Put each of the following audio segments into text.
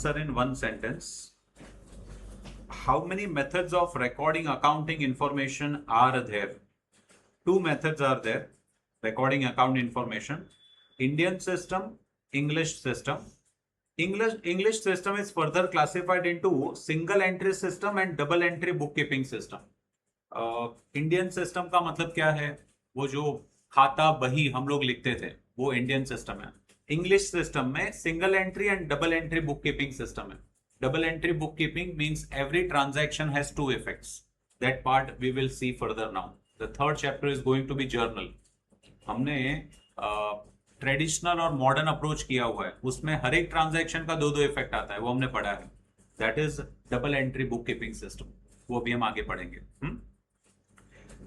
answer in one sentence. How many methods of recording accounting information are there? Two methods are there. Recording account information. Indian system, English system. English system is further classified into single entry system and double entry bookkeeping system. Indian system का मतलब क्या है? वो जो खाता बही हम लोग लिखते थे वो इंडियन सिस्टम है. इंग्लिश सिस्टम में single entry and double entry book keeping system है. Double entry book keeping means every transaction has two effects. That part we will see further now. The third chapter is going to be journal. हमने traditional और modern approach किया हुआ है, उसमें हर एक transaction का दो इफेक्ट आता है, वो हमने पढ़ा है. That is double entry book keeping system. वो भी हम आगे पढ़ेंगे.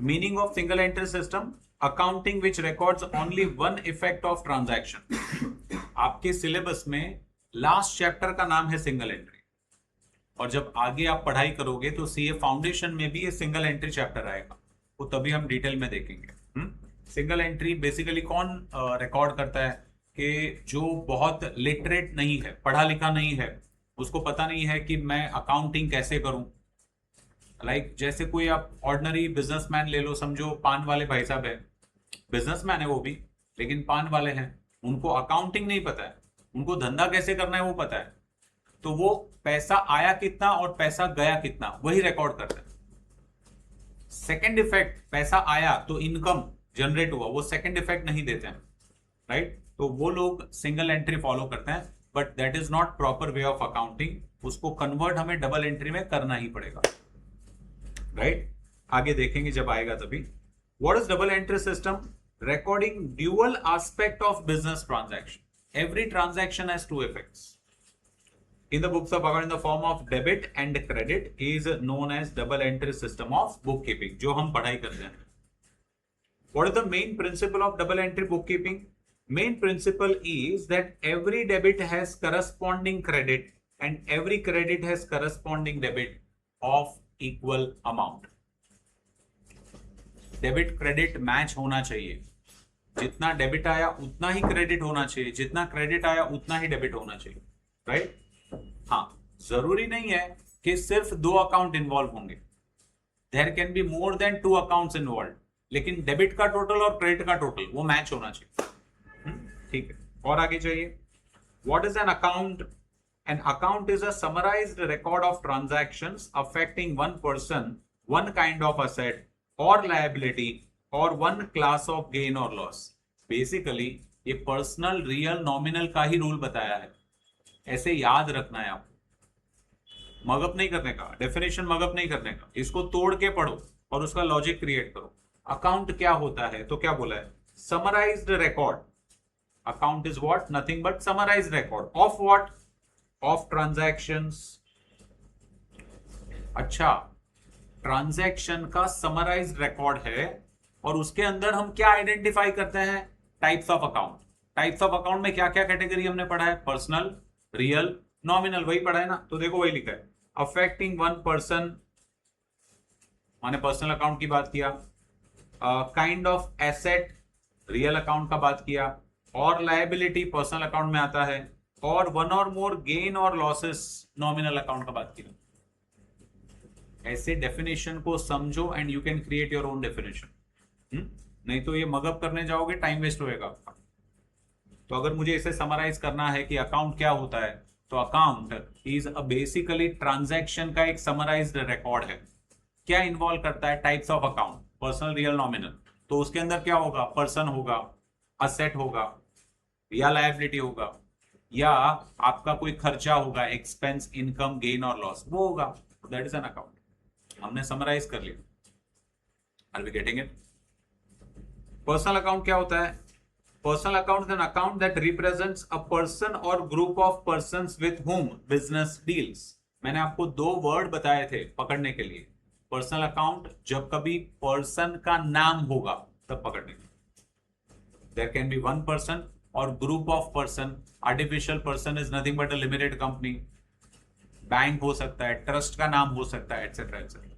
Meaning of single entry system, accounting which records only one effect of transaction. आपके सिलेबस में लास्ट चैप्टर का नाम है सिंगल एंट्री, और जब आगे आप पढ़ाई करोगे तो सीए फाउंडेशन में भी ये सिंगल एंट्री चैप्टर आएगा, वो तभी हम डिटेल में देखेंगे. सिंगल एंट्री बेसिकली कौन रिकॉर्ड करता है? कि जो बहुत लिटरेट नहीं है, पढ़ा लिखा नहीं है, उसको पता नहीं है कि मैं अकाउंटिंग कैसे करूं. लाइक जैसे कोई आप ऑर्डिनरी बिजनेसमैन ले लो, समझो पान वाले भाई साहब है, बिजनेसमैन है वो भी, लेकिन पान वाले हैं, उनको अकाउंटिंग नहीं पता है, उनको धंधा कैसे करना है वो पता है, तो वो पैसा आया कितना और पैसा गया कितना वही रिकॉर्ड करता है. सेकंड इफेक्ट, पैसा आया तो इनकम जनरेट हुआ, वो सेकंड इफेक्ट नहीं देते हैं, राइट. तो वो लोग सिंगल एंट्री फॉलो करते हैं, but that is not proper way of accounting. उसको कन्वर्ट हमें डबल एंट्री में करना ही पड़ेगा, राइट. आगे देखेंगे जब आएगा तभी. What is double entry system? Recording dual aspect of business transaction. Every transaction has two effects. In the books of account in the form of debit and credit is known as double entry system of bookkeeping, जो हम पढ़ाई करते हैं. What is the main principle of double entry bookkeeping? Main principle is that every debit has corresponding credit and every credit has corresponding debit of equal amount. Debit credit match होना चाहिए. जितना debit आया उतना ही credit होना चाहिए, जितना credit आया उतना ही डेबिट होना चाहिए, राइट. हाँ, जरूरी नहीं है कि सिर्फ दो अकाउंट इन्वॉल्व होंगे. There can be more than two accounts involve, लेकिन डेबिट का टोटल और क्रेडिट का टोटल वो मैच होना चाहिए. ठीक है, और आगे चाहिए. What is an account? An account is a summarized record of transactions affecting one person, one kind of asset or liability, or one class of gain or loss. Basically, ये personal, real, nominal का ही rule बताया है. ऐसे याद रखना है आपको, mug up नहीं करने का, डेफिनेशन मगअप नहीं करने का. इसको तोड़ के पढ़ो और उसका लॉजिक क्रिएट करो. अकाउंट क्या होता है? तो क्या बोला है? Summarised record. Account is what? Nothing but summarised record of what? Of transactions. अच्छा, ट्रांजैक्शन का समराइज्ड रिकॉर्ड है, और उसके अंदर हम क्या आइडेंटिफाई करते हैं? Types of account. Types of account में क्या क्या कैटेगरी हमने पढ़ा है? पर्सनल, रियल, नॉमिनल, वही पढ़ा है ना. तो देखो वही लिखा है, अफेक्टिंग वन पर्सन, माने पर्सनल अकाउंट की बात किया. Kind of asset, real account का बात किया. और लायबिलिटी पर्सनल अकाउंट में आता है. और वन और मोर गेन और लॉसेस नॉमिनल अकाउंट का बात किया. ऐसे डेफिनेशन को समझो and you can create your own definition. नहीं तो ये मगअप करने जाओगे, टाइम वेस्ट होएगा आपका. तो अगर मुझे इसे समराइज करना है कि अकाउंट क्या होता है, तो account is a basically transaction का एक समराइज्ड रिकॉर्ड है. क्या इन्वॉल्व करता है? Types of account, personal, real, nominal. तो उसके अंदर क्या होगा? पर्सन होगा, असेट होगा, या लायबिलिटी होगा, या आपका कोई खर्चा होगा, एक्सपेंस, इनकम, गेन और लॉस, वो होगा. That is an account. हमने समराइज कर लिया. Are we getting it? Personal account क्या होता है? Personal account is an account that represents a person और group of persons with whom business deals. मैंने आपको दो वर्ड बताए थे पकड़ने के लिए. पर्सनल अकाउंट जब कभी पर्सन का नाम होगा तब पकड़ने. There can be one person और group of person. Artificial person is nothing but a limited company. Bank हो सकता है, ट्रस्ट का नाम हो सकता है, etcetera etcetera.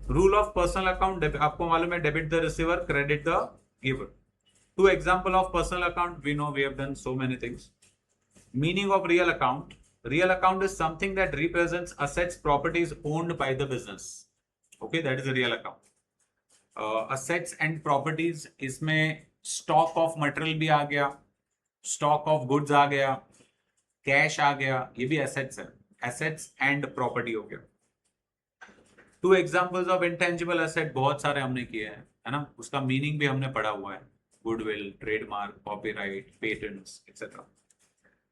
Rule of personal account आपको मालूम है, debit the receiver, credit the giver. Two example of personal account we know, we have done so many things. Meaning of real account. Real account is something that represents assets, properties owned by the business. Okay, that is a real account. Assets and properties, इसमें stock of material भी आ गया, stock of goods आ गया, cash आ गया, ये भी assets है. Assets and property हो गया. Two examples of intangible asset बहुत सारे हमने किए हैं, है ना? उसका मीनिंग भी हमने पढ़ा हुआ है. Goodwill, trademark, copyright, patents, etc.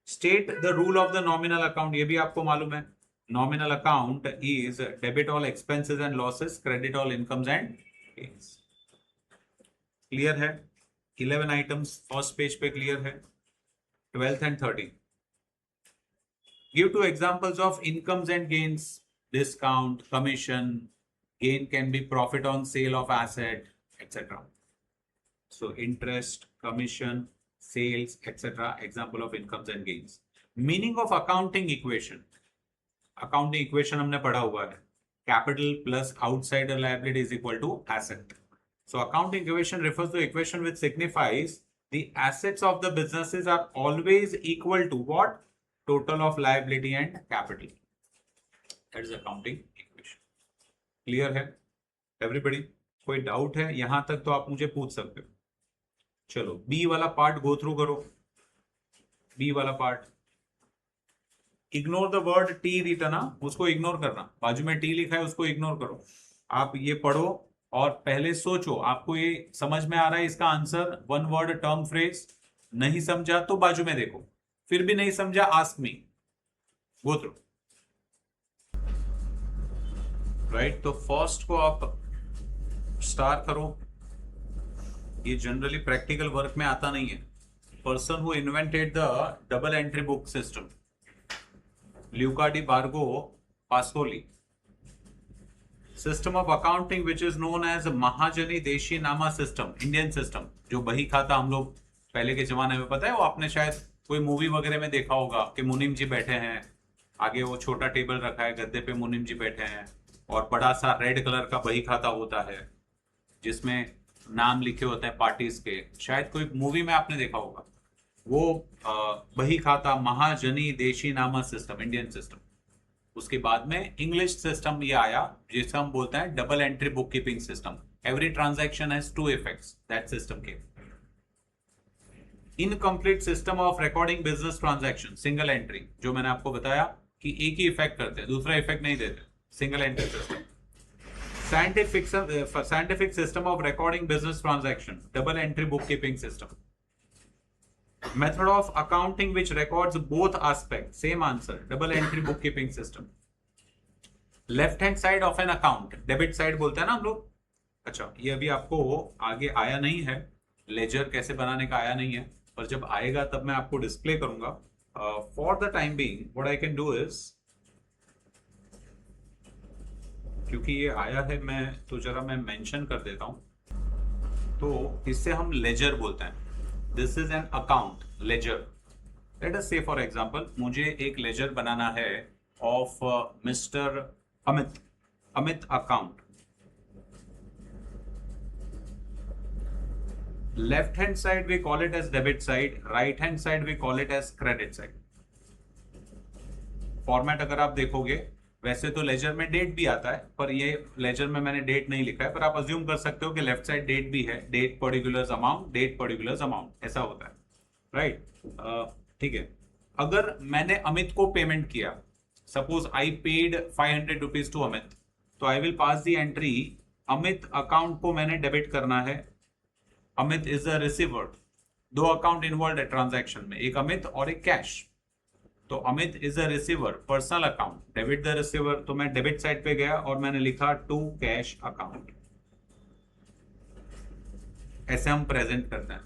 State the rule of the nominal account. ये भी आपको मालूम है. Nominal account is debit all expenses and losses, credit all incomes and gains. Clear है? 11 items first page पे clear है. 12th and 13th. Give two examples of incomes and gains. Discount, commission, gain can be profit on sale of asset, etc. So interest, commission, sales, etc. Example of incomes and gains. Meaning of accounting equation. Accounting equation हमने पढ़ा हुआ है. Capital plus outsider liability is equal to asset. So accounting equation refers to equation which signifies the assets of the businesses are always equal to what? Total of liability and capital. That is accounting equation. Clear है? Everybody? कोई doubt है? यहां तक तो आप मुझे पूछ सकते हो. चलो बी वाला पार्ट गो थ्रू करो. बी वाला part. Ignore the word T return, उसको इग्नोर करना. बाजू में टी लिखा है उसको इग्नोर करो. आप ये पढ़ो और पहले सोचो आपको ये समझ में आ रहा है इसका answer. One word term phrase. नहीं समझा तो बाजू में देखो. फिर भी नहीं समझा ask me. Go through. Right, तो फर्स्ट को आप स्टार करो. ये जनरली प्रैक्टिकल वर्क में आता नहीं है. Person who invented the double entry book system, Luca di Borgo Pacioli. System of accounting which is known as Mahajani Deshi नामा सिस्टम, इंडियन सिस्टम. जो बही खाता हम लोग पहले के जमाने में, पता है वो आपने शायद कोई मूवी वगैरह में देखा होगा कि मुनीम जी बैठे हैं, आगे वो छोटा टेबल रखा है, गद्दे पे मुनीम जी बैठे हैं और बड़ा सा रेड कलर का बही खाता होता है जिसमें नाम लिखे होते हैं पार्टीज के. शायद कोई मूवी में आपने देखा होगा. वो बही खाता महाजनी देशी नामा सिस्टम, इंडियन सिस्टम. उसके बाद में इंग्लिश सिस्टम ये आया जिसे हम बोलते हैं double entry book keeping system. Every transaction has two effects. That system के incomplete system of recording business transaction, single entry, जो मैंने आपको बताया कि एक ही इफेक्ट करते हैं, दूसरा इफेक्ट नहीं देते. Single entry system. scientific system of recording business transaction, double entry bookkeeping system. Method of accounting which records both aspects, same answer, double entry bookkeeping system. Left hand side of an account, debit side बोलते हैं ना हम लोग. अच्छा, ये अभी आपको आगे आया नहीं है, लेजर कैसे बनाने का आया नहीं है, पर जब आएगा तब मैं आपको डिस्प्ले करूंगा. For the time being what I can do is, क्योंकि ये आया है मैं मेंशन कर देता हूं. तो इससे हम लेजर बोलते हैं. This is an account, ledger. Let us say for example मुझे एक लेजर बनाना है of mister Amit account. Left hand side we call it as debit side, right hand side we call it as credit side. Format अगर आप देखोगे, वैसे तो laser में डेट भी आता है, पर ये लेजर में मैंने डेट नहीं लिखा है, पर आप अज्यूम कर सकते हो कि लेफ्ट साइड डेट भी है. Date particulars amount, date particulars amount, ऐसा होता है. राइट, ठीक है. अगर मैंने अमित को पेमेंट किया, suppose I paid 500 rupees to Amit, तो I will pass the entry Amit account को मैंने डेबिट करना है. Amit is the receiver. दो अकाउंट इन्वॉल्व है ट्रांजैक्शन में, एक अमित और एक कैश. तो Amit is a receiver, personal account, debit the receiver. तो मैं डेबिट साइड पे गया और मैंने लिखा टू कैश अकाउंट. ऐसे हम प्रेजेंट करते हैं.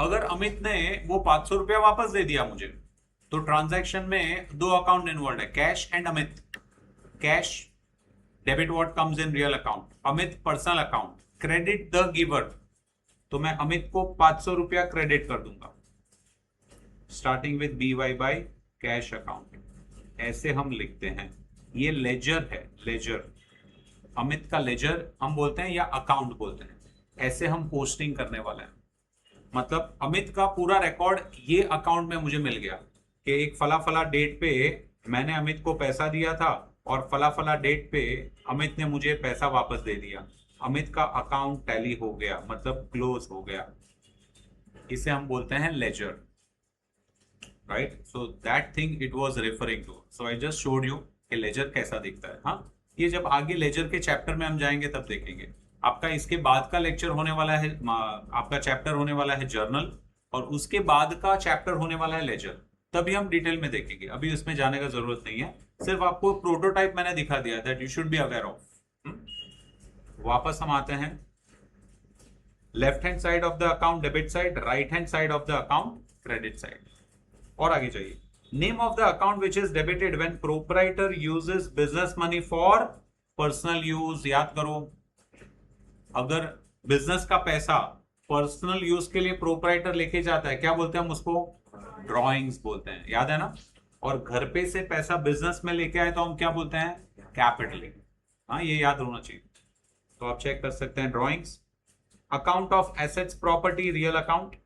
अगर अमित ने वो 500 रुपया वापस दे दिया मुझे, तो ट्रांजैक्शन में दो अकाउंट इन्वॉल्व है, cash and Amit. Cash debit what comes in real account, Amit personal account, credit the giver. तो मैं अमित को 500 रुपया क्रेडिट कर दूंगा, starting with BY by cash account. ऐसे हम लिखते हैं. ये लेजर है, लेजर. अमित का लेजर हम बोलते हैं या अकाउंट बोलते हैं. ऐसे हम पोस्टिंग करने वाले हैं. मतलब अमित का पूरा रिकॉर्ड ये अकाउंट में मुझे मिल गया. कि एक फला फला डेट पे मैंने अमित को पैसा दिया था और फला फला डेट पे अमित ने मुझे पैसा वापस दे दिया, अमित का अकाउंट टैली हो गया, मतलब क्लोज हो गया, इसे हम बोलते हैं ledger, right? So that thing it was referring to. So I just showed you कि लेजर कैसा दिखता है। हाँ, ये जब आगे लेजर के चैप्टर में हम जाएंगे तब देखेंगे। आपका इसके बाद का लेक्चर होने वाला है, आपका चैप्टर होने वाला है जर्नल, और उसके बाद का चैप्टर होने वाला है लेजर, तभी हम डिटेल में देखेंगे। अभी उसमें जाने का जरूरत नहीं है, सिर्फ आपको प्रोटोटाइप मैंने दिखा दिया that you should be aware of. वापस हम आते हैं, left hand side of the account debit side, right hand side of the account credit side. और आगे जाइए, name of the account which is debited when proprietor uses business money for personal use. याद करो, अगर business का पैसा personal use के लिए प्रोप्राइटर लेके जाता है, क्या बोलते हैं हम उसको? ड्रॉइंग्स बोलते हैं, याद है ना? और घर पे से पैसा बिजनेस में लेके आए तो हम क्या बोलते हैं? कैपिटल। हाँ, ये याद होना चाहिए। तो आप चेक कर सकते हैं, drawings, account of assets property real account,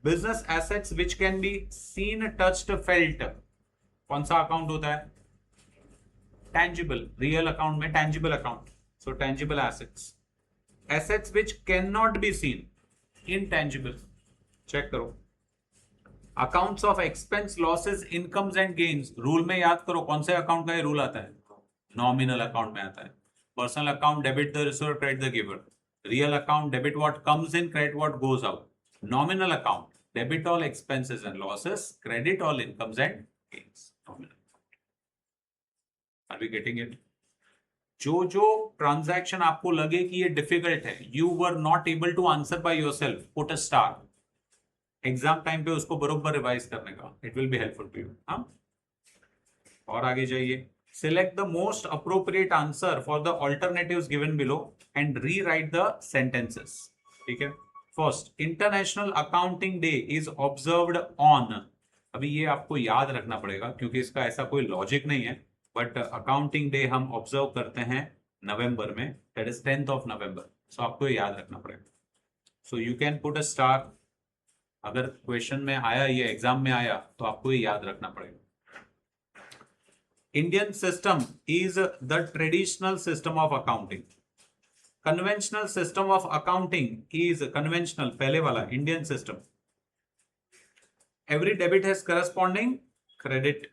business assets which can be seen touched felt. कौन सा अकाउंट होता है? टेंजिबल। रियल अकाउंट में tangible account, so tangible assets. Assets which can not be seen, intangible. Check करो, accounts of expense losses incomes and gains. Rule में याद करो कौन से अकाउंट का ये रूल आता है? नॉमिनल अकाउंट में आता है। Personal account debit the receiver credit the giver, real account debit what comes in credit what goes out, nominal account debit all expenses and losses credit all incomes and gains. Nominal. Are we getting it? जो जो transaction आपको लगे कि ये difficult है, you were not able to answer by yourself, put a star. Exam time पे उसको बरोबर रिवाइज करने का, it will be helpful to you. हाँ, और आगे जाइए, select the most appropriate answer for the alternatives given below and rewrite the sentences. ठीक है, first, international accounting day is observed on. अभी ये आपको याद रखना पड़ेगा क्योंकि इसका ऐसा कोई लॉजिक नहीं है, बट अकाउंटिंग डे हम ऑब्जर्व करते हैं नवंबर में, that is 10th of November। सो आपको ये याद रखना पड़ेगा। So you can put a star, अगर क्वेश्चन में आया, ये एग्जाम में आया, तो आपको ये याद रखना पड़ेगा। Indian system is the traditional system of accounting. Conventional system of accounting is conventional, पहले वाला Indian system. Every debit has corresponding credit.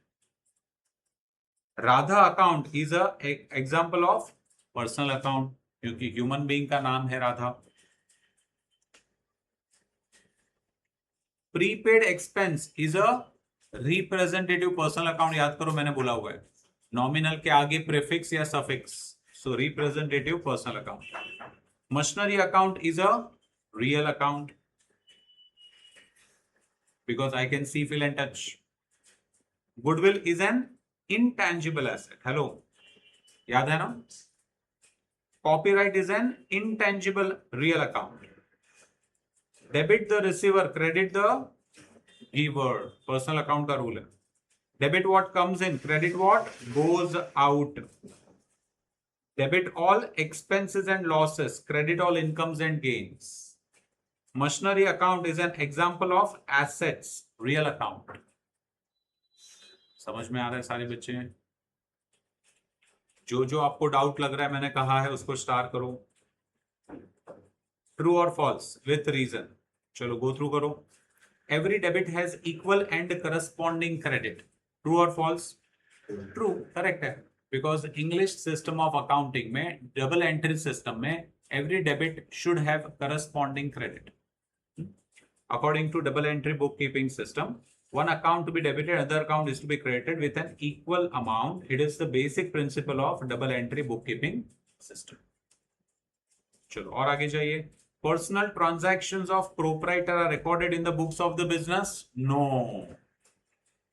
Radha account is a example of personal account, क्योंकि ह्यूमन बीइंग का नाम है Radha. Prepaid expense is a representative personal account. याद करो, मैंने बोला हुआ है नॉमिनल के आगे प्रीफिक्स या suffix, so representative personal account. Machinery account is a real account because I can see, feel and touch. Goodwill is an intangible asset, hello, याद है ना? Copyright is N intangible real account. Debit the receiver, credit the giver, personal account का rule है। Debit what comes in, credit what goes out. Debit all expenses and losses, credit all incomes and gains. Machinery account is an example of assets, real account. समझ में आ रहा है सारे बच्चे? जो जो आपको डाउट लग रहा है, मैंने कहा है उसको स्टार करो। ट्रू और फॉल्स विथ रीजन। चलो गो थ्रू करो। Every debit has equal and corresponding credit. True और फॉल्स? ट्रू, करेक्ट है, because English system of accounting में, डबल एंट्री सिस्टम में, every debit should have corresponding credit. According to double entry book keeping system, one account to be debited, other account is to be credited with an equal amount. It is the basic principle of double entry bookkeeping system. चलो और आगे जाइए। Personal transactions of proprietor are recorded in the books of the business? No.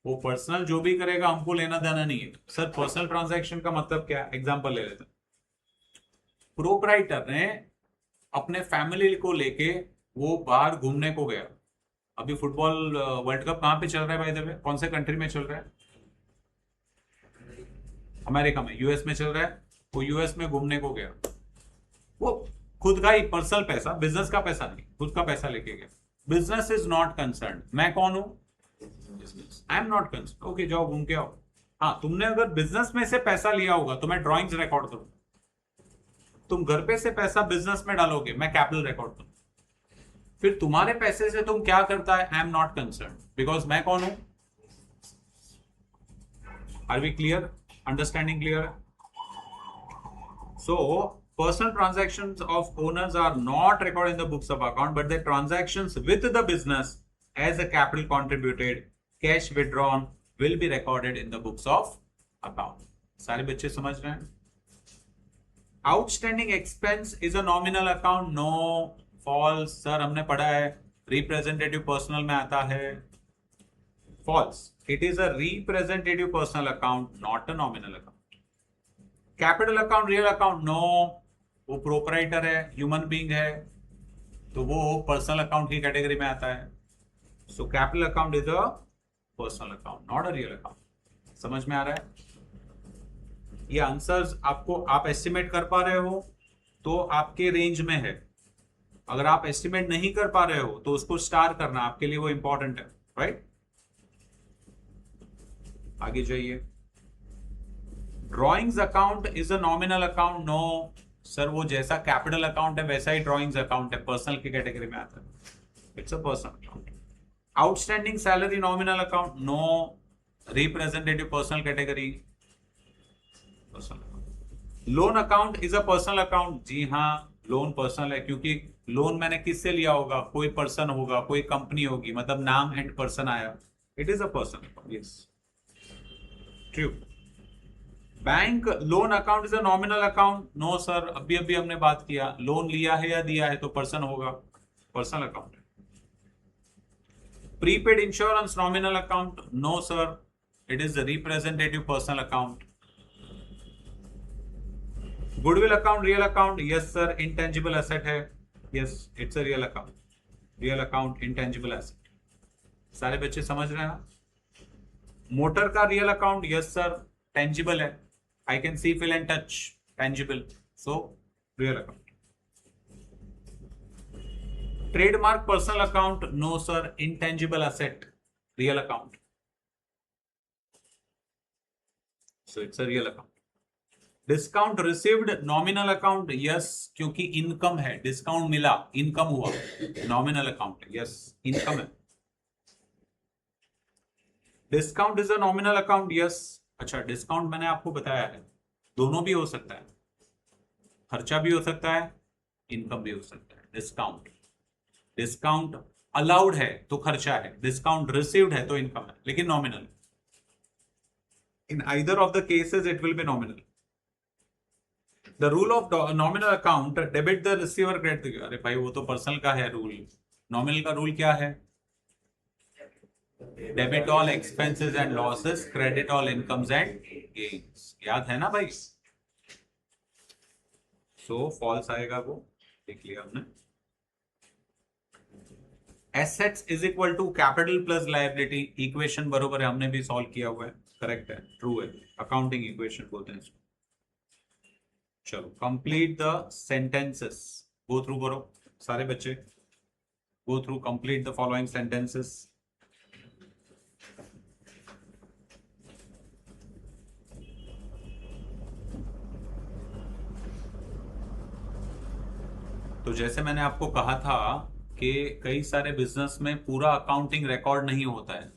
वो personal जो भी करेगा हमको लेना देना नहीं है। सर पर्सनल ट्रांजैक्शन का मतलब क्या? एग्जांपल ले लेते हैं। प्रोप्राइटर ने अपने फैमिली को लेके वो बाहर घूमने को गया। अभी फुटबॉल वर्ल्ड कप कहां पे चल रहा है भाई देवे? कौन से कंट्री में चल रहा है? अमेरिका में, यूएस में चल रहा है। वो यूएस में घूमने को गया, वो खुद का ही पर्सनल पैसा, बिजनेस का पैसा नहीं, खुद का पैसा लेके गया। Business is not concern. मैं कौन हूं? आई एम नॉट कंसर्न, ओके जाओ घूम के आओ। हाँ, तुमने अगर बिजनेस में से पैसा लिया होगा तो मैं ड्रॉइंग्स रिकॉर्ड करूँ। तुम घर पे से पैसा बिजनेस में डालोगे, मैं कैपिटल रिकॉर्ड करूँ। फिर तुम्हारे पैसे से तुम क्या करता है, I am not concern, because मैं कौन हूं। Are we clear, understanding clear? So, personal transactions of owners are not recorded in the books of account, but the transactions with the business as a capital contributed, cash withdrawn will be recorded in the books of account. सारे बच्चे समझ रहे हैं? Outstanding expense is a nominal account. No, false. Sir हमने पढ़ा है representative personal में आता है. False. It is a representative personal account, not a nominal account. Capital account, real account, no, वो प्रोपराइटर है, ह्यूमन बीइंग है, तो वो पर्सनल अकाउंट की कैटेगरी में आता है। So capital account is a personal account, not a real account. समझ में आ रहा है? ये आंसर्स आपको, आप एस्टिमेट कर पा रहे हो तो आपके रेंज में है। अगर आप एस्टिमेट नहीं कर पा रहे हो तो उसको स्टार करना आपके लिए वो इंपॉर्टेंट है, राइट? आगे जाइए। Drawings account is a nominal account. No sir, वो जैसा कैपिटल अकाउंट है वैसा ही ड्रॉइंग्स अकाउंट है, पर्सनल की कैटेगरी में आता है। It's a personal account. Outstanding salary nominal account, no, representative personal category, personal account. Loan account is a personal account. जी हाँ, लोन पर्सनल है क्योंकि लोन मैंने किससे लिया होगा, कोई पर्सन होगा, कोई कंपनी होगी, मतलब नाम एंड पर्सन आया, it is a personal account. Yes, true. Bank loan account is a nominal account. No sir, अभी अभी हमने बात किया, लोन लिया है या दिया है तो पर्सन होगा, पर्सनल अकाउंट है। Prepaid insurance nominal account. No sir, it is representative personal account. Goodwill account real account. Yes sir, intangible asset है। Yes, it's a real account, real account, intangible asset. सारे बच्चे समझ रहे हैं? Motor का real account, yes sir, tangible है, I can see, feel and touch, tangible, so real account. Trademark personal account, no sir, intangible asset, real account, so it's a real account. Discount received nominal account, yes, क्योंकि income है, discount मिला, income हुआ, nominal account, yes, income है। Discount is a nominal account, yes. अच्छा, discount मैंने आपको बताया है, दोनों भी हो सकता है, खर्चा भी हो सकता है, इनकम भी हो सकता है। डिस्काउंट, डिस्काउंट अलाउड है तो खर्चा है, डिस्काउंट रिसीव्ड है तो इनकम है, लेकिन nominal. In either of the cases it will B nominal. The rule of nominal account, debit the receiver credit. अरे भाई, वो तो पर्सनल का है रूल। नॉमिनल का रूल क्या है? Debit all expenses and losses, credit all incomes and gains. याद है ना भाई? सो फॉल्स आएगा वो, देख लिया हमने। Assets is equal to capital plus liability, equation बरोबर है, हमने भी सॉल्व किया हुआ है, करेक्ट है, ट्रू है, अकाउंटिंग इक्वेशन बोलते हैं इसको। चलो, complete the sentences, go through करो सारे बच्चे, go through, complete the following sentences. तो जैसे मैंने आपको कहा था कि कई सारे बिजनेस में पूरा अकाउंटिंग रिकॉर्ड नहीं होता है,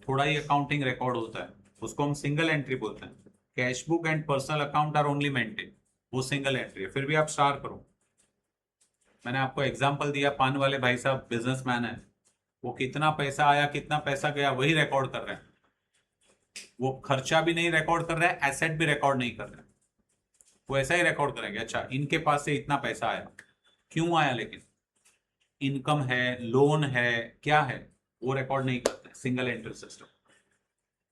थोड़ा ही अकाउंटिंग रिकॉर्ड होता है, उसको हम सिंगल एंट्री बोलते हैं। Cash book and personal account are only maintain, वो सिंगल एंट्री है, फिर भी आप स्टार करो। मैंने आपको एग्जांपल दिया, पान वाले भाई साहब बिजनेसमैन है, वो कितना पैसा आया कितना पैसा गया वही रिकॉर्ड कर रहे हैं, वो खर्चा भी नहीं रिकॉर्ड कर रहे हैं, एसेट भी रिकॉर्ड नहीं कर रहे हैं, वो ऐसा ही रिकॉर्ड करेंगे, अच्छा इनके पास से इतना पैसा आया, क्यों आया, लेकिन इनकम है, लोन है, क्या है, वो रिकॉर्ड नहीं करते, single entry system.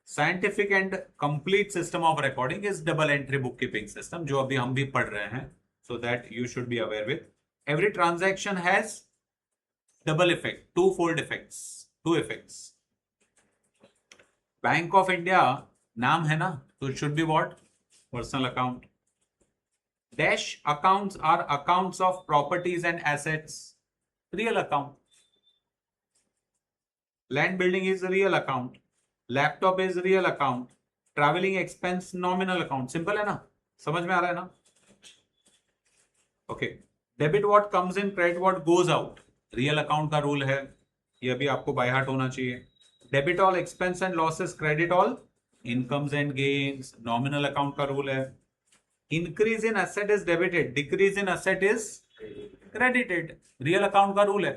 Scientific and complete system of recording is double entry book keeping system, जो अभी हम भी पढ़ रहे हैं, so that you should be aware with. Every transaction has double effect, two fold effects, two effects. Bank of India नाम है ना, तो it should be what, personal account. Dash accounts are accounts of properties and assets, real account. Land building is real account, laptop is real account, travelling expense nominal account. Simple है ना, समझ में आ रहा है ना? Okay. Debit what comes in, credit what goes out, real account का rule है, ये अभी आपको बाय हार्ट होना चाहिए. Debit all expense and losses, credit all incomes and gains, nominal account का रूल है. Increase in asset is debited, decrease in asset is credited, real account का रूल है.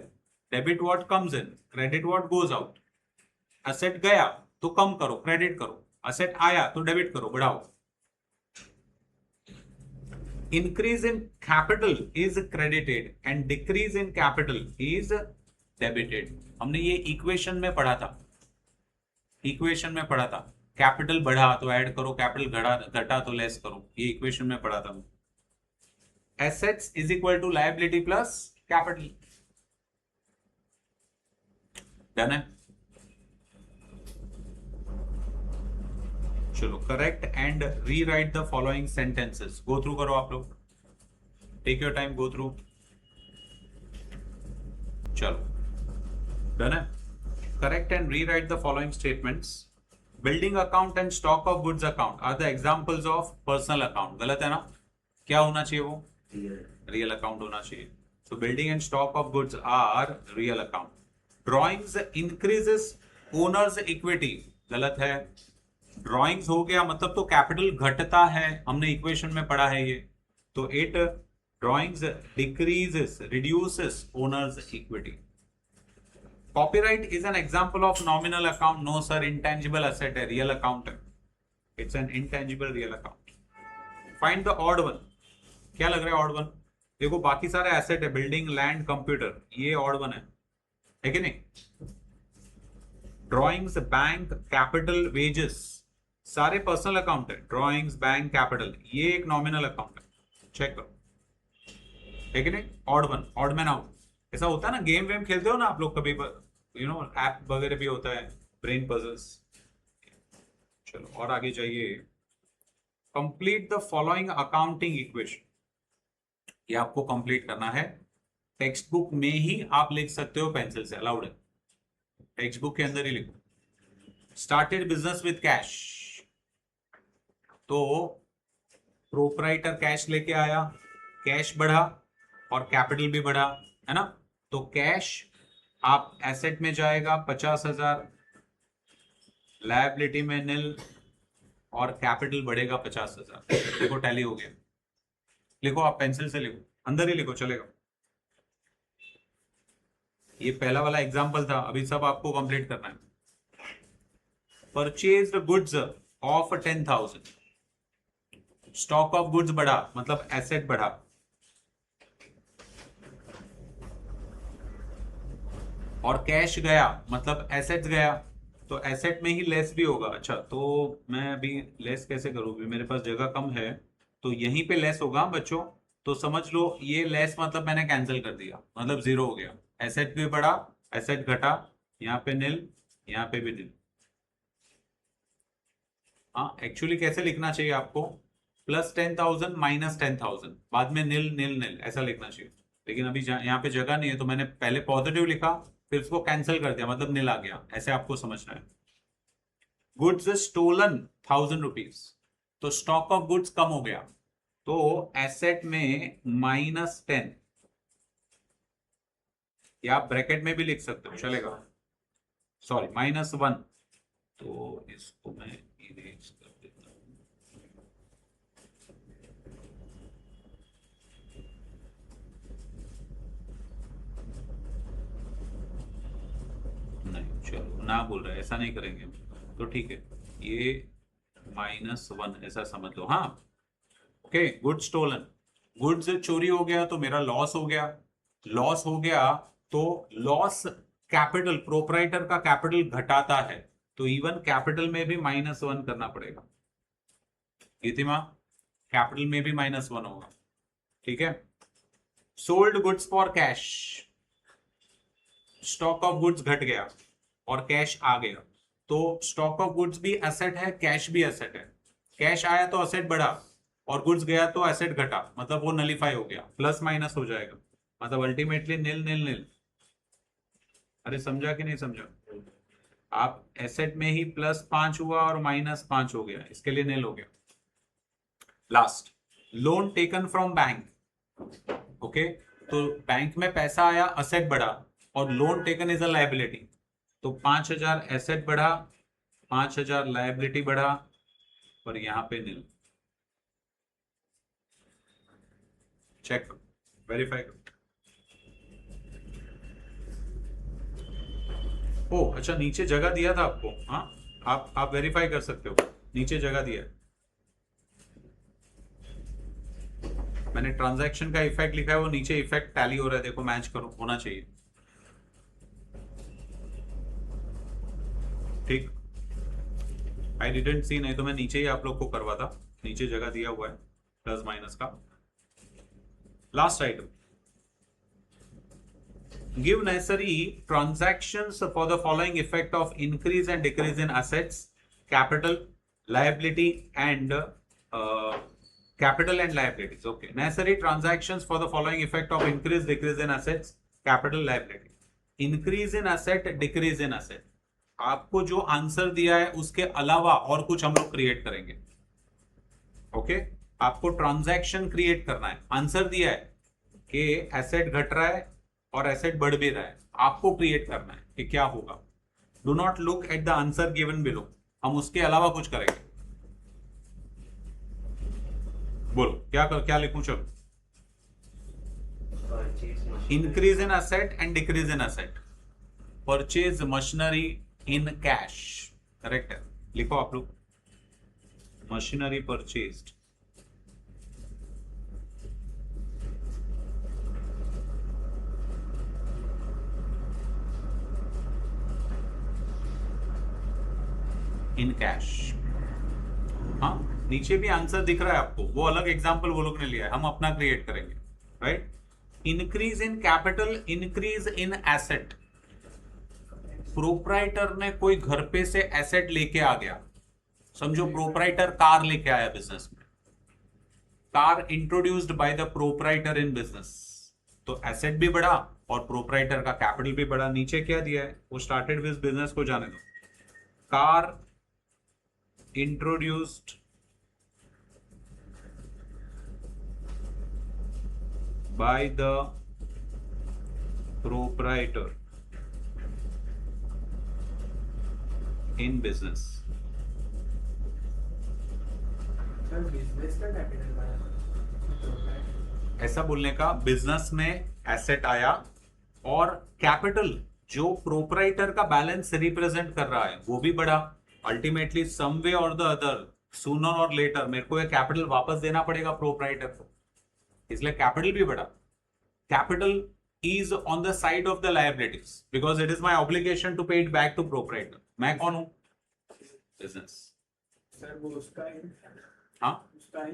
Debit what comes in, credit what goes out. Asset गया तो कम करो, credit करो. Asset आया तो डेबिट करो, बढ़ाओ. Increase in capital is credited and decrease in capital is debited. हमने ये इक्वेशन में पढ़ा था, इक्वेशन में पढ़ा था. कैपिटल बढ़ा तो ऐड करो, कैपिटल घटा तो लेस करो, ये इक्वेशन में पढ़ा था. Assets is equal to liability plus capital. Done है. चलो, correct and rewrite the following sentences. Go through करो आप लोग, take your time, go through. चलो, डन है. Correct and rewrite the following statements. Building account and stock of goods account are the examples of personal account. गलत है ना? क्या होना चाहिए वो? रियल अकाउंट होना चाहिए. So building and stock of goods are real account. Drawings increases owners equity. गलत है. ड्रॉइंग्स हो गया मतलब तो कैपिटल घटता है, हमने इक्वेशन में पढ़ा है ये. तो it drawings decreases, reduces owners equity. Copyright is an example of nominal account. No sir, intangible asset है, रियल अकाउंट है. It's an intangible real account. Find the odd one. क्या लग रहा है ऑड वन? देखो बाकी सारे एसेट है, बिल्डिंग, लैंड, कंप्यूटर, ये ऑड वन है कि नहीं? ड्रॉइंग्स, बैंक, कैपिटल, वेजेस, सारे पर्सनल अकाउंट है. ड्रॉइंग्स, बैंक, कैपिटल, ये एक नॉमिनल अकाउंट है. चेक करो, है कि नहीं? Odd one, odd man out. ऐसा होता है ना, गेम वेम खेलते हो ना आप लोग कभी, यू नो ऐप वगैरह भी होता है, ब्रेन पजल्स. चलो और आगे जाइए. Complete the following accounting equation. ये आपको कंप्लीट करना है. टेक्स्ट बुक में ही आप लिख सकते हो, पेंसिल से अलाउड है, टेक्स्ट बुक के अंदर ही लिखो. स्टार्टेड बिजनेस विद कैश, तो प्रोपराइटर कैश लेके आया, कैश बढ़ा और कैपिटल भी बढ़ा, है ना? तो कैश आप एसेट में जाएगा 50,000, लायबिलिटी में निल, और कैपिटल बढ़ेगा 50,000. देखो टैली हो गया. लिखो आप, पेंसिल से लिखो, अंदर ही लिखो, चलेगा. ये पहला वाला एग्जांपल था, अभी सब आपको कंप्लीट करना है. Purchased goods of 10,000. Stock of goods बढ़ा मतलब एसेट बढ़ा, और कैश गया मतलब एसेट गया, तो एसेट में ही लेस भी होगा. अच्छा, तो मैं अभी लेस कैसे करूँ? मेरे पास जगह कम है, तो यहीं पे लेस होगा बच्चों. तो समझ लो ये लेस मतलब मैंने कैंसिल कर दिया, मतलब जीरो हो गया. एसेट भी बढ़ा, एसेट घटा, यहाँ पे निल, यहाँ पे भी निल. हाँ, एक्चुअली कैसे लिखना चाहिए आपको? प्लस 10,000 माइनस 10,000, बाद में निल निल निल, ऐसा लिखना चाहिए. लेकिन अभी यहाँ पे जगह नहीं है, तो मैंने पहले पॉजिटिव लिखा, फिर उसको कैंसिल कर दिया, मतलब निल आ गया. ऐसे आपको समझना है. गुड्स स्टोलन 1,000 रुपीज, तो स्टॉक ऑफ गुड्स कम हो गया, तो एसेट में -10, या आप ब्रैकेट में भी लिख सकते हो, चलेगा. सॉरी, -1. तो इसको मैं इरेज कर देता हूं. नहीं, चलो ना बोल रहे, ऐसा नहीं करेंगे तो ठीक है. ये -1 ऐसा समझ लो. हाँ, ओके. गुड्स स्टोलन, गुड्स चोरी हो गया तो मेरा लॉस हो गया. लॉस हो गया तो लॉस कैपिटल, प्रोपराइटर का कैपिटल घटाता है, तो इवन कैपिटल में भी -1 करना पड़ेगा. इतिमा, कैपिटल में भी -1 होगा. ठीक है. Sold goods for cash, stock of goods घट गया और कैश आ गया, तो स्टॉक ऑफ गुड्स भी एसेट है, कैश भी एसेट है. कैश आया तो एसेट बढ़ा, और गुड्स गया तो एसेट घटा, मतलब वो नलीफाई हो गया, प्लस माइनस हो जाएगा, मतलब अल्टीमेटली निल निल निल. अरे समझा कि नहीं समझा? आप एसेट में ही +5 हुआ और -5 हो गया, इसके लिए नील हो गया। Last, loan taken from bank. Okay, तो बैंक में पैसा आया, असेट बढ़ा, और loan taken is a liability, तो 5,000 एसेट बढ़ा, 5,000 लायबिलिटी बढ़ा, और यहां पे नील। चेक करो, वेरीफाई करो। ओ अच्छा, नीचे जगह दिया था आपको। हाँ, आप वेरीफाई कर सकते हो, नीचे जगह दिया है। मैंने ट्रांजैक्शन का इफेक्ट लिखा है, वो नीचे इफेक्ट टैली हो रहा है, देखो मैच करो, होना चाहिए। ठीक, आई डिडंट सी, नहीं तो मैं नीचे ही आप लोग को करवाता, नीचे जगह दिया हुआ है प्लस माइनस का। Last item, give necessary transactions for the following effect of increase and decrease in assets, capital, liability, and capital and liabilities. Okay, necessary transactions for the following effect of increase, decrease in assets, capital, liability. Increase in asset, decrease in asset. आपको जो answer दिया है उसके अलावा और कुछ हम लोग क्रिएट करेंगे। ओके, आपको ट्रांजैक्शन क्रिएट करना है। आंसर दिया है कि एसेट घट रहा है और एसेट बढ़ भी रहा है, आपको क्रिएट करना है कि क्या होगा। Do not look at the answer given below, हम उसके अलावा कुछ करेंगे। बोलो क्या लिखूं? चलो, increase in asset and decrease in asset, purchase machinery in cash, correct है, लिखो आप लोग, मशीनरी परचेज्ड इन कैश। हाँ, नीचे भी आंसर दिख रहा है आपको, वो अलग एग्जांपल वो लोग ने लिया है, हम अपना क्रिएट करेंगे। Right, increase in capital, increase in asset. Proprietor ने कोई घर पे से एसेट लेके आ गया, समझो प्रोप्राइटर कार लेके आया बिजनेस में, car introduced by the proprietor in business, तो एसेट भी बढ़ा और प्रोप्राइटर का कैपिटल भी बढ़ा। नीचे क्या दिया है, वो स्टार्टेड विद बिजनेस को जाने दो, car introduced by the proprietor in business। ऐसा बोलने का, बिजनेस में एसेट आया और कैपिटल जो प्रोप्राइटर का बैलेंस रिप्रेजेंट कर रहा है वो भी बढ़ा। अल्टीमेटली सम वे और द अदर, सूनर और लेटर मेरे को ये कैपिटल वापस देना पड़ेगा प्रोप्राइटर को, इसलिए कैपिटल भी बढ़ा। Capital is on the side of the liabilities because it is my obligation to pay it back to proprietor। मैं कौन हूं? बिजनेस। सर वो उसका ही, हाँ उसका ही,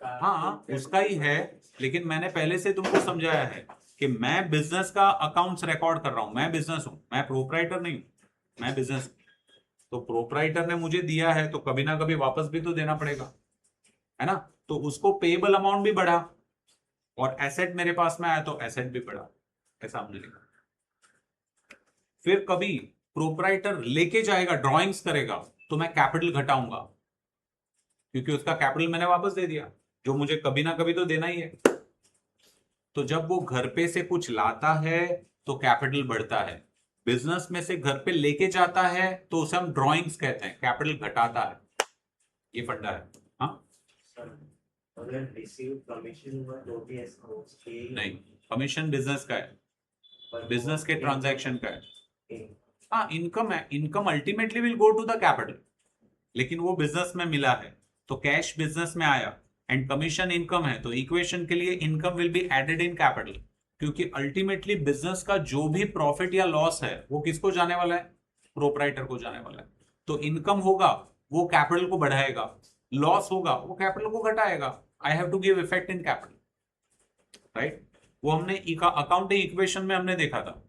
हाँ उसका ही है, लेकिन मैंने पहले से तुमको समझाया है कि मैं बिजनेस का अकाउंट्स रिकॉर्ड कर रहा हूं, मैं बिजनेस हूं, मैं प्रोप्राइटर नहीं हूं, मैं बिजनेस हूं। तो प्रोप्राइटर ने मुझे दिया है तो कभी ना कभी वापस भी तो देना पड़ेगा, है ना? तो उसको पेएबल अमाउंट भी बढ़ा और एसेट मेरे पास में आया तो एसेट भी बढ़ा, ऐसा हमने लिखा। फिर कभी प्रोप्राइटर लेके जाएगा, ड्रॉइंग्स करेगा, तो मैं कैपिटल घटाऊंगा क्योंकि उसका कैपिटल मैंने वापस दे दिया, जो मुझे कभी ना कभी तो देना ही है। तो जब वो घर पे से कुछ लाता है तो कैपिटल बढ़ता है, बिजनेस में से घर पे लेके जाता है तो उसे हम ड्रॉइंग्स कहते हैं, कैपिटल घटाता है। ये फंडा है। हाँ, अगर रिसीव कमीशन हुआ तो भी इसको नहीं, कमीशन बिजनेस का है, बिजनेस के ट्रांजैक्शन का है। हाँ, इनकम है, income ultimately will go to the capital, लेकिन वो बिजनेस में मिला है तो कैश बिजनेस में आया एंड कमीशन इनकम है, तो इक्वेशन के लिए income will be added in capital, क्योंकि अल्टीमेटली बिजनेस का जो भी प्रॉफिट या लॉस है वो किसको जाने वाला है? प्रोप्राइटर को जाने वाला है। तो इनकम होगा वो कैपिटल को बढ़ाएगा, लॉस होगा वो कैपिटल को घटाएगा। I have to give effect in capital, right? वो हमने अकाउंटिंग इक्वेशन में हमने देखा था,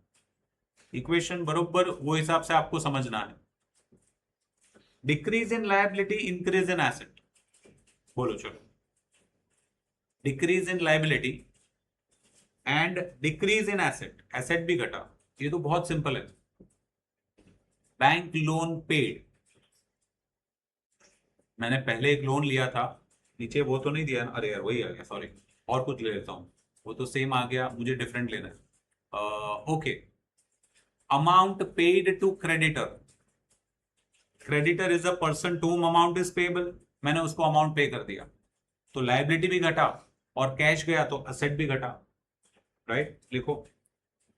इक्वेशन बरोबर वो हिसाब से आपको समझना है। Decrease in liability, increase in asset, बोलो चलो। Decrease in liability and decrease in asset, asset भी घटा, ये तो बहुत सिंपल है। बैंक लोन पेड, मैंने पहले एक लोन लिया था, नीचे वो तो नहीं दिया ना, अरे यार वही आ गया, सॉरी, और कुछ ले लेता हूँ, वो तो सेम आ गया, मुझे डिफरेंट लेना है। Okay, amount paid to creditor, creditor is a person to whom amount is payable, मैंने उसको अमाउंट पे कर दिया, तो लाइबिलिटी भी घटा और कैश गया तो असेट भी घटा, राइट? लिखो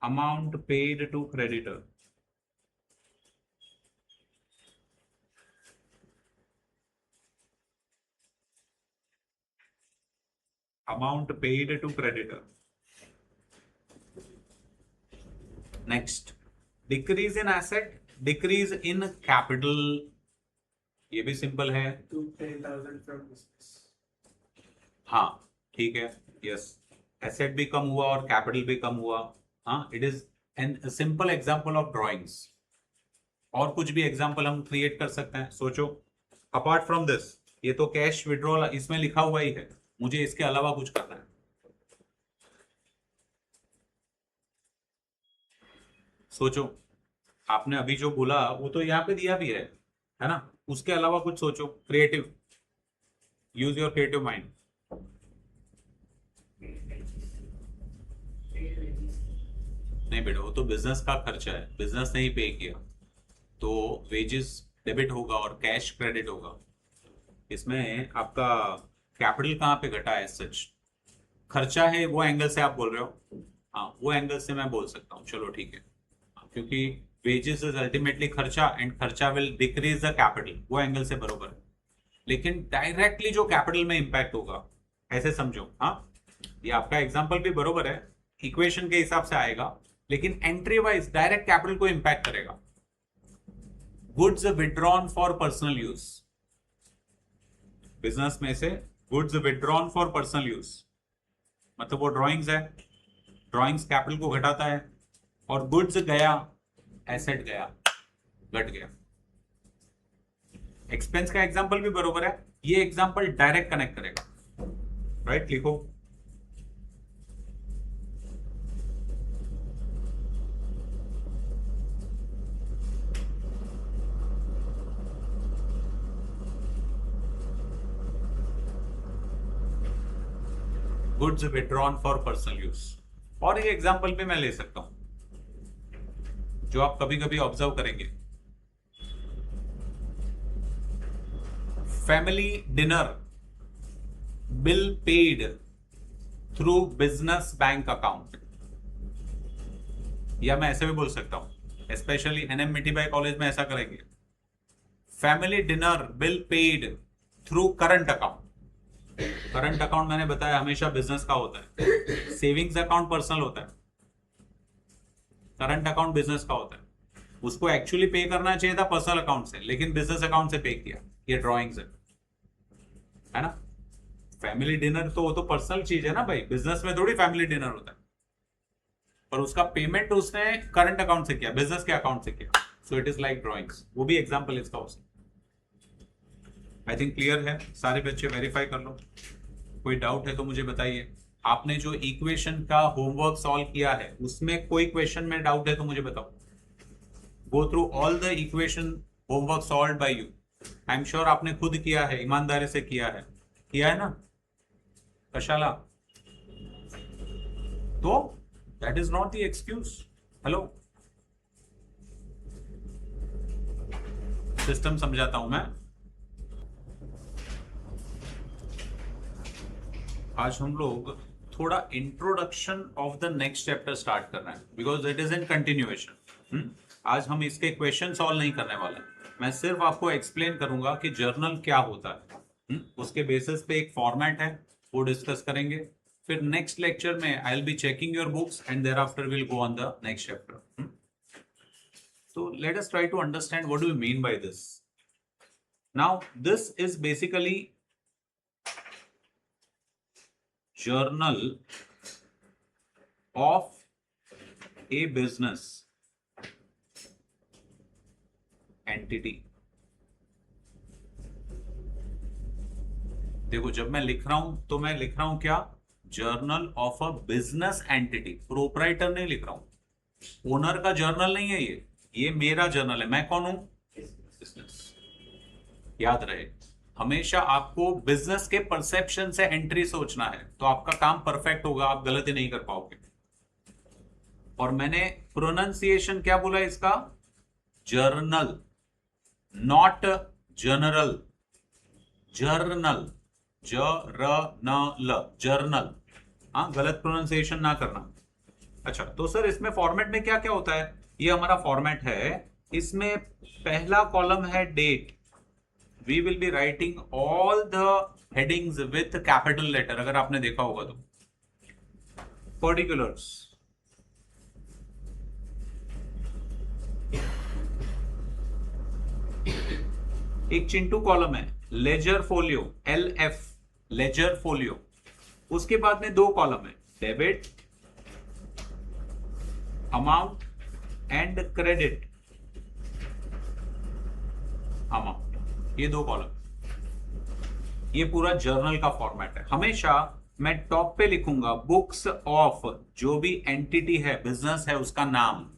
amount paid to creditor, amount paid to creditor. Next, decrease in asset, decrease in capital, ये भी सिंपल है, to 10,000 from business. हाँ ठीक है, यस, एसेट भी कम हुआ और कैपिटल भी कम हुआ, हाँ, it is an simple example of drawings. और कुछ भी एग्जांपल हम क्रिएट कर सकते हैं, सोचो, अपार्ट फ्रॉम दिस, ये तो कैश विड्रॉल इसमें लिखा हुआ ही है, मुझे इसके अलावा कुछ करना है, सोचो, आपने अभी जो बोला वो तो यहाँ पे दिया भी है ना, उसके अलावा कुछ सोचो, creative, use your creative mind. नहीं बेटा, वो तो बिजनेस का खर्चा है, बिजनेस ने ही पे किया, तो वेजेस डेबिट होगा और कैश क्रेडिट होगा, इसमें आपका कैपिटल कहाँ पे घटा है, सच खर्चा है, वो एंगल से आप बोल रहे हो, हाँ वो एंगल से मैं बोल सकता हूँ, चलो ठीक है, क्योंकि वेजेस इज अल्टीमेटली खर्चा एंड खर्चा विल डिक्रीज द कैपिटल, वो एंगल से बरोबर है, लेकिन डायरेक्टली जो कैपिटल में इंपैक्ट होगा, ऐसे समझो, हाँ ये आपका एग्जांपल भी बरोबर है, इक्वेशन के हिसाब से आएगा, लेकिन एंट्री वाइज डायरेक्ट कैपिटल को इंपैक्ट करेगा। Goods withdrawn for personal use, business में से goods withdrawn for personal use, मतलब वो ड्राइंग्स है, ड्राइंग्स कैपिटल को घटाता है, और गुड्स गया, एसेट गया, घट गया। एक्सपेंस का एग्जांपल भी बरोबर है, ये एग्जांपल डायरेक्ट कनेक्ट करेगा, राइट? लिखो goods withdrawn for personal use, और ये एग्जांपल भी मैं ले सकता हूं जो आप कभी कभी ऑब्जर्व करेंगे, family dinner bill paid through business bank account, या मैं ऐसे भी बोल सकता हूं, स्पेशली एनएम मिठीबाई कॉलेज में ऐसा करेंगे, family dinner bill paid through current account. Current account मैंने बताया हमेशा बिजनेस का होता है, सेविंग्स अकाउंट पर्सनल होता है, करंट अकाउंट बिजनेस का होता है, उसको एक्चुअली पे करना चाहिए था पर्सनल अकाउंट से, लेकिन बिजनेस अकाउंट से पे किया, ये ड्राइंग्स है ना। फैमिली डिनर तो वो तो पर्सनल चीज है ना भाई, बिजनेस में थोड़ी फैमिली डिनर होता है, पर उसका पेमेंट उसने करंट अकाउंट से किया, बिजनेस के अकाउंट से किया, so it is like drawings, वो भी एग्जांपल इसका हो सकता है। आई थिंक क्लियर है, सारे बच्चे वेरीफाई कर लो, कोई डाउट है तो मुझे बताइए। आपने जो इक्वेशन का होमवर्क सॉल्व किया है उसमें कोई क्वेश्चन में डाउट है तो मुझे बताओ। Go through all the equation homework solve by you, I am sure आपने खुद किया है, ईमानदारी से किया है ना कशाला, तो that is not the excuse. Hello, system समझाता हूं मैं। आज हम लोग थोड़ा introduction of the next chapter start कर रहे हैं, because it is in continuation. आज हम इसके क्वेश्चन सॉल्व नहीं करने वाले, मैं सिर्फ आपको एक्सप्लेन करूंगा कि जर्नल क्या होता है, उसके बेसिस पे एक फॉर्मेट है वो डिस्कस करेंगे, फिर नेक्स्ट लेक्चर में I will be checking your books and thereafter will go on the next chapter. So let us try to understand what do we mean by this. Now this is basically journal of a business entity. देखो जब मैं लिख रहा हूं तो मैं लिख रहा हूं क्या, journal of a business entity, proprietor नहीं लिख रहा हूं, ओनर का जर्नल नहीं है ये, ये मेरा जर्नल है, मैं कौन हूं? बिजनेस। याद रहे, हमेशा आपको बिजनेस के परसेप्शन से एंट्री सोचना है, तो आपका काम परफेक्ट होगा, आप गलती नहीं कर पाओगे। और मैंने प्रोनाउंसिएशन क्या बोला इसका? Journal, not general, journal, journal, journal. हाँ, गलत प्रोनाउंसिएशन ना करना। अच्छा, तो सर इसमें फॉर्मेट में क्या क्या होता है? ये हमारा फॉर्मेट है, इसमें पहला कॉलम है date. We will be writing all the headings with capital letter, अगर आपने देखा होगा तो। पर्टिकुलर्स, एक चिंटू कॉलम है, ledger folio, LF, ledger folio. उसके बाद में दो कॉलम है, debit amount and credit amount, ये दो कॉलम। ये पूरा जर्नल का फॉर्मेट है। हमेशा मैं टॉप पे लिखूंगा बुक्स ऑफ, जो भी एंटिटी है, बिजनेस है, उसका नाम।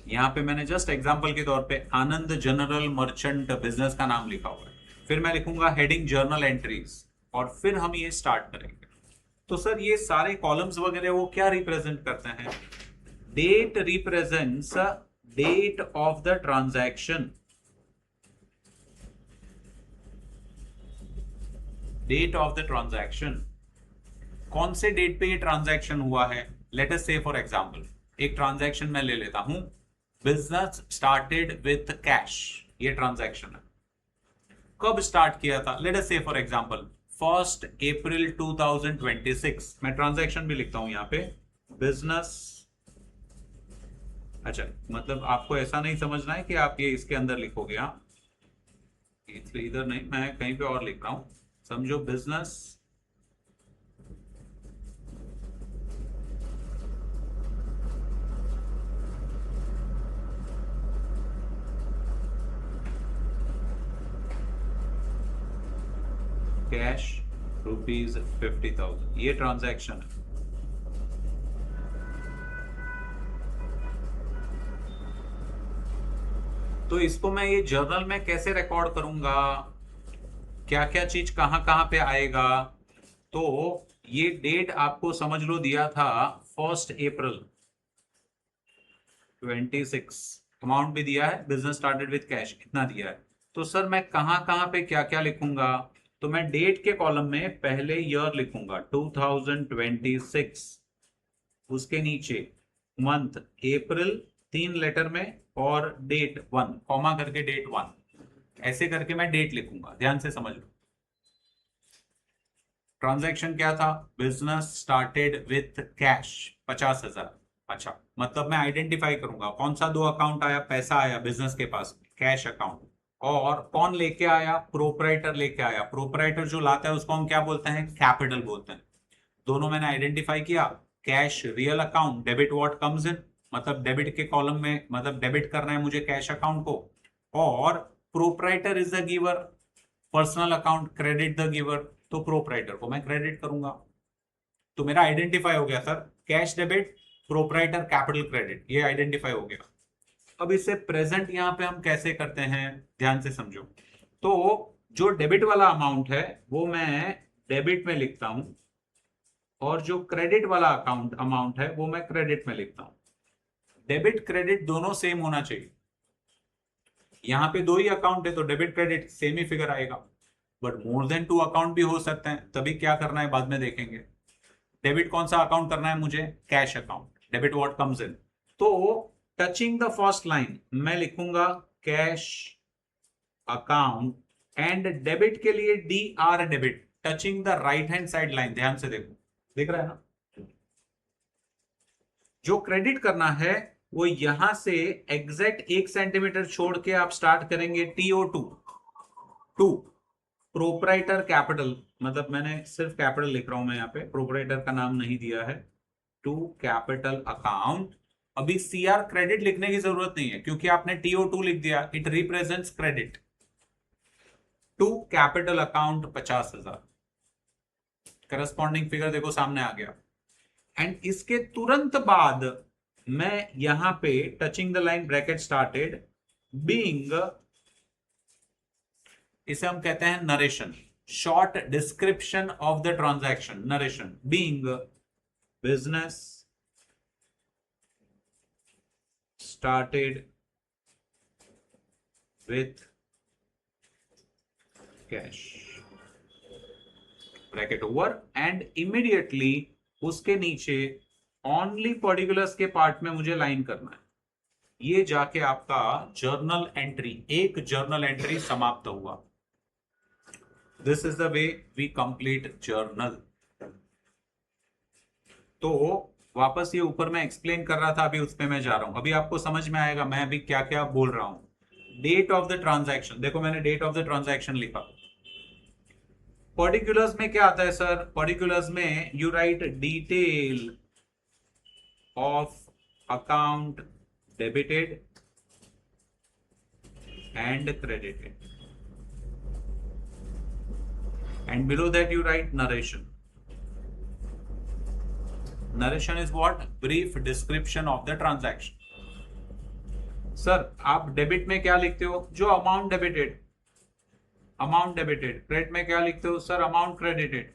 यहां पे मैंने जस्ट एग्जांपल के तौर पे आनंद जनरल मर्चेंट बिजनेस का नाम लिखा हुआ है। फिर मैं लिखूंगा हेडिंग जर्नल एंट्रीज, और फिर हम ये स्टार्ट करेंगे। तो सर ये सारे कॉलम्स वगैरह वो क्या रिप्रेजेंट करते हैं? Date represents date of the transaction, date of the transaction. कौन से डेट पे ये ट्रांजैक्शन हुआ है? Late us say for example, एक ट्रांजैक्शन मैं ले लेता हूं, बिजनेस स्टार्टेड विथ कैश, ये ट्रांजैक्शन है। कब स्टार्ट किया था? Late us say for example 1 अप्रैल 2026। मैं ट्रांजैक्शन भी लिखता हूं यहां पे, बिजनेस। अच्छा, मतलब आपको ऐसा नहीं समझना है कि आप ये इसके अंदर लिखोगे, हाँ, इधर नहीं, मैं कहीं पे और लिख रहा हूं। समझो, बिजनेस कैश ₹50,000, ये ट्रांजैक्शन है। तो इसको मैं ये जर्नल में कैसे रिकॉर्ड करूंगा? क्या क्या चीज कहां कहां पे आएगा? तो ये डेट आपको समझ लो दिया था 1 अप्रैल 26, अमाउंट भी दिया है, बिजनेस स्टार्टेड विथ कैश, इतना दिया है। तो सर मैं कहां कहां पे क्या क्या लिखूंगा? तो मैं डेट के कॉलम में पहले ईयर लिखूंगा 2026, उसके नीचे मंथ अप्रैल 3 लेटर में, और डेट 1, कॉमा करके डेट 1, ऐसे करके मैं डेट लिखूंगा। ध्यान से समझ लो, ट्रांजैक्शन क्या था? Business started with cash 50,000। अच्छा, मतलब मैं आइडेंटिफाई करूंगा कौन सा दो अकाउंट आया, पैसा आया बिजनेस के पास, कैश अकाउंट, और कौन लेके आया? प्रोपराइटर लेके आया। प्रोपराइटर जो लाता है उसको हम क्या बोलते हैं? कैपिटल बोलते हैं। दोनों मैंने आइडेंटिफाई किया। Cash real account, debit what comes इन, मतलब डेबिट के कॉलम में, मतलब डेबिट करना है मुझे कैश अकाउंट को, और proprietor is the giver, personal account credit the giver, तो प्रोपराइटर को मैं क्रेडिट करूंगा। तो मेरा आइडेंटिफाई हो गया sir, cash debit, proprietor capital credit, ये आइडेंटिफाई हो गया। अब इसे प्रेजेंट यहां पे हम कैसे करते हैं, ध्यान से समझो। तो जो डेबिट वाला अमाउंट है वो मैं डेबिट में लिखता हूं, और जो क्रेडिट वाला अकाउंट अमाउंट है वो मैं क्रेडिट में लिखता हूं। डेबिट क्रेडिट दोनों सेम होना चाहिए। यहां पे दो ही अकाउंट है तो डेबिट क्रेडिट सेम ही फिगर आएगा, बट मोर देन 2 अकाउंट भी हो सकते हैं, तभी क्या करना है बाद में देखेंगे। डेबिट कौन सा अकाउंट करना है मुझे? Cash account, debit what comes इन। तो टचिंग द फर्स्ट लाइन मैं लिखूंगा कैश अकाउंट, एंड डेबिट के लिए DR debit, touching the right hand side line. ध्यान से देखो, दिख रहा है ना? जो क्रेडिट करना है वो यहां से एग्जैक्ट 1 सेंटीमीटर छोड़ के आप स्टार्ट करेंगे TO2, टू प्रोपराइटर कैपिटल, मतलब मैंने सिर्फ कैपिटल लिख रहा हूं मैं यहाँ पे, प्रोपराइटर का नाम नहीं दिया है, टू कैपिटल अकाउंट। अभी CR क्रेडिट लिखने की जरूरत नहीं है क्योंकि आपने TO2 लिख दिया, it represents credit. To capital account 50,000, corresponding figure देखो सामने आ गया। एंड इसके तुरंत बाद मैं यहां पे touching the line bracket started being, इसे हम कहते हैं narration, short description of the transaction, narration, being business started with cash, bracket over, and immediately उसके नीचे ओनली पर्टिकुलर्स के पार्ट में मुझे लाइन करना है। ये जाके आपका जर्नल एंट्री, एक जर्नल एंट्री समाप्त हुआ। This is the way we complete journal. तो वापस ये ऊपर मैं एक्सप्लेन कर रहा था, अभी उस पे मैं जा रहा हूं, अभी आपको समझ में आएगा मैं अभी क्या क्या बोल रहा हूं। डेट ऑफ द ट्रांजैक्शन, देखो मैंने डेट ऑफ द ट्रांजैक्शन लिखा। पर्टिकुलर्स में क्या आता है सर? पर्टिकुलर्स में you right detail of account debited and credited, and below that you write narration. Narration is what? Brief description of the transaction. Sir आप debit में क्या लिखते हो? जो amount debited, amount debited. Credit में क्या लिखते हो सर? Amount credited.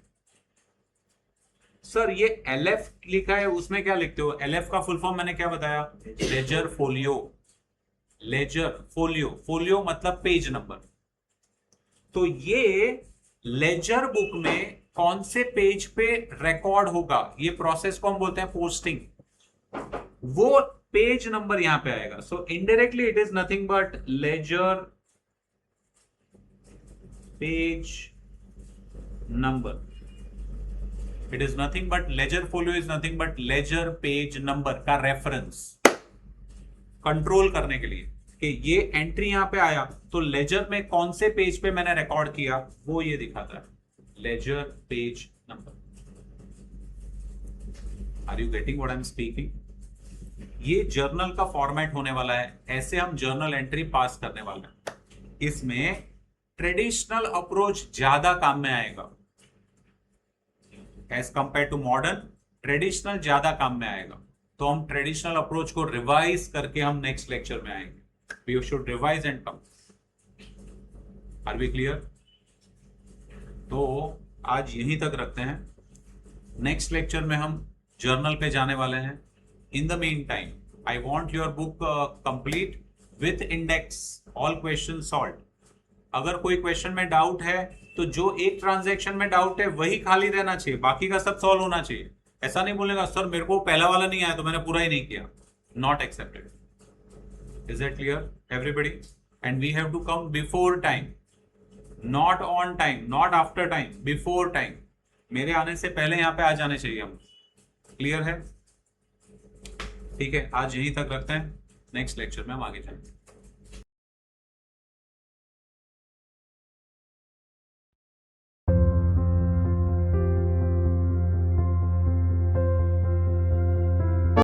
सर ये LF लिखा है, उसमें क्या लिखते हो? LF का फुल फॉर्म मैंने क्या बताया? Ledger folio, ledger folio, folio मतलब पेज नंबर। तो ये लेजर बुक में कौन से पेज पे रिकॉर्ड होगा, ये प्रोसेस को हम बोलते हैं पोस्टिंग, वो पेज नंबर यहां पे आएगा। So indirectly it is nothing but ledger page number. It is nothing but ledger folio is nothing but ledger page number का रेफरेंस, कंट्रोल करने के लिए कि ये एंट्री यहां पे आया तो लेजर में कौन से पेज पे मैंने रिकॉर्ड किया वो ये दिखाता है, ledger page number. Are you getting what I am speaking? ये जर्नल का फॉर्मेट होने वाला है, ऐसे हम जर्नल एंट्री पास करने वाले हैं। इसमें ट्रेडिशनल अप्रोच ज्यादा काम में आएगा as compare to modern, traditional ज्यादा काम में आएगा। तो हम ट्रेडिशनल अप्रोच को रिवाइज करके हम नेक्स्ट लेक्चर में आएंगे। We should revise and come. Are we clear? तो आज यहीं तक रखते हैं, नेक्स्ट लेक्चर में हम जर्नल पे जाने वाले हैं। In the mean time I want your book complete with index, all question solve. अगर कोई क्वेश्चन में डाउट है तो जो एक ट्रांजैक्शन में डाउट है वही खाली रहना चाहिए, बाकी का सब सॉल्व होना चाहिए। ऐसा नहीं बोलेगा सर मेरे को पहला वाला नहीं आया तो मैंने पूरा ही नहीं किया, not accepted. Is it clear everybody? And we have to come before time, not on time, not after time, before time. मेरे आने से पहले यहाँ पे आ जाने चाहिए हम। क्लियर है? ठीक है, आज यहीं तक रखते हैं, नेक्स्ट लेक्चर में हम आगे जाएंगे।